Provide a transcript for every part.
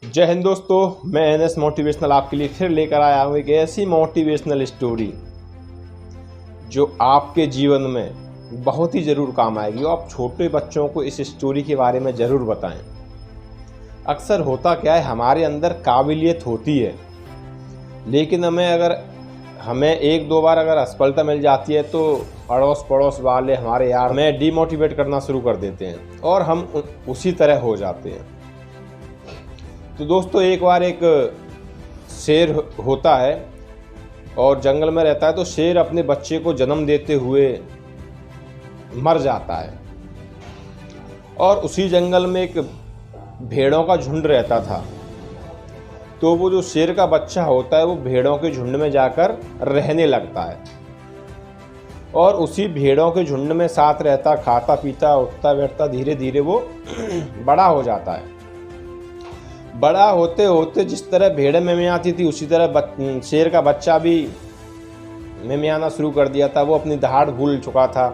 जय हिंद दोस्तों, मैं एनएस मोटिवेशनल आपके लिए फिर लेकर आया हूँ एक ऐसी मोटिवेशनल स्टोरी जो आपके जीवन में बहुत ही ज़रूर काम आएगी और आप छोटे बच्चों को इस स्टोरी के बारे में ज़रूर बताएं। अक्सर होता क्या है, हमारे अंदर काबिलियत होती है, लेकिन हमें एक दो बार अगर असफलता मिल जाती है तो अड़ोस पड़ोस वाले हमारे यार हमें डीमोटिवेट करना शुरू कर देते हैं और हम उसी तरह हो जाते हैं। तो दोस्तों, एक बार एक शेर होता है और जंगल में रहता है। तो शेर अपने बच्चे को जन्म देते हुए मर जाता है और उसी जंगल में एक भेड़ों का झुंड रहता था। तो वो जो शेर का बच्चा होता है वो भेड़ों के झुंड में जाकर रहने लगता है और उसी भेड़ों के झुंड में साथ रहता, खाता पीता, उठता बैठता, धीरे धीरे वो बड़ा हो जाता है। बड़ा होते होते जिस तरह भेड़ में आती थी उसी तरह शेर का बच्चा भी में आना शुरू कर दिया था। वो अपनी दहाड़ भूल चुका था,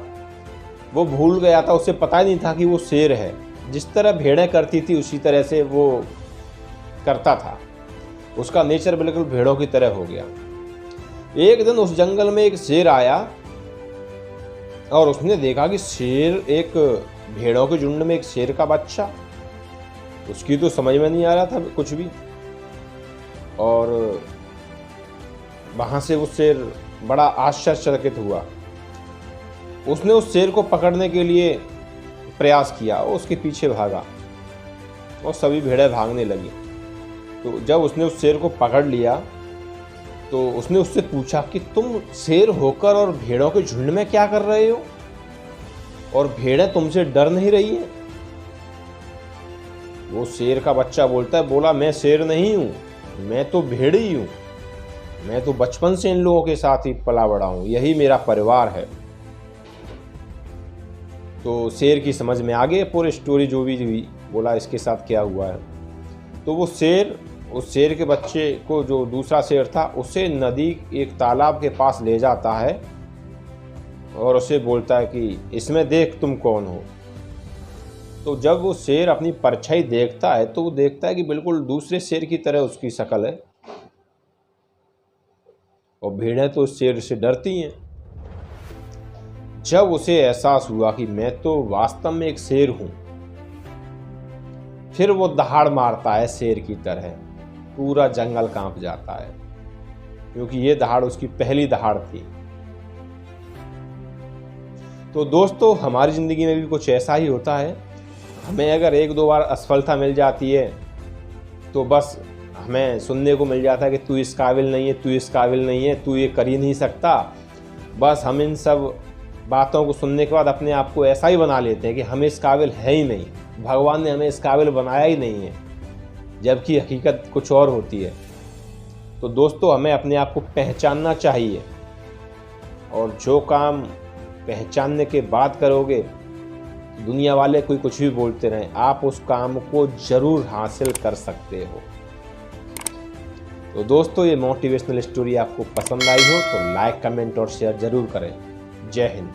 वो भूल गया था, उसे पता ही नहीं था कि वो शेर है। जिस तरह भेड़ें करती थी उसी तरह से वो करता था। उसका नेचर बिल्कुल भेड़ों की तरह हो गया। एक दिन उस जंगल में एक शेर आया और उसने देखा कि एक भेड़ों के झुंड में एक शेर का बच्चा। उसकी तो समझ में नहीं आ रहा था कुछ भी और वहाँ से वो शेर बड़ा आश्चर्यचकित हुआ। उसने उस शेर को पकड़ने के लिए प्रयास किया और उसके पीछे भागा और सभी भेड़ें भागने लगी। तो जब उसने उस शेर को पकड़ लिया तो उसने उससे पूछा कि तुम शेर होकर और भेड़ों के झुंड में क्या कर रहे हो और भेड़ें तुमसे डर नहीं रही हैं? वो शेर का बच्चा बोला मैं शेर नहीं हूँ, मैं तो भेड़ी हूँ। मैं तो बचपन से इन लोगों के साथ ही पला बड़ा हूँ, यही मेरा परिवार है। तो शेर की समझ में आ गई पूरी स्टोरी जो भी हुई। बोला इसके साथ क्या हुआ है। तो वो शेर उस शेर के बच्चे को, जो दूसरा शेर था, उसे नदी एक तालाब के पास ले जाता है और उसे बोलता है कि इसमें देख तुम कौन हो। तो जब वो शेर अपनी परछाई देखता है तो वो देखता है कि बिल्कुल दूसरे शेर की तरह उसकी शक्ल है और भेड़ें तो उस शेर से डरती हैं। जब उसे एहसास हुआ कि मैं तो वास्तव में एक शेर हूं, फिर वो दहाड़ मारता है शेर की तरह। पूरा जंगल कांप जाता है क्योंकि ये दहाड़ उसकी पहली दहाड़ थी। तो दोस्तों, हमारी जिंदगी में भी कुछ ऐसा ही होता है। हमें अगर एक दो बार असफलता मिल जाती है तो बस हमें सुनने को मिल जाता है कि तू इस काबिल नहीं है, तू इस काबिल नहीं है, तू ये कर ही नहीं सकता। बस हम इन सब बातों को सुनने के बाद अपने आप को ऐसा ही बना लेते हैं कि हम इस काबिल है ही नहीं, भगवान ने हमें इस काबिल बनाया ही नहीं है, जबकि हकीकत कुछ और होती है। तो दोस्तों, हमें अपने आप को पहचानना चाहिए और जो काम पहचानने के बाद करोगे, दुनिया वाले कोई कुछ भी बोलते रहें, आप उस काम को जरूर हासिल कर सकते हो। तो दोस्तों, ये मोटिवेशनल स्टोरी आपको पसंद आई हो तो लाइक, कमेंट और शेयर जरूर करें। जय हिंद।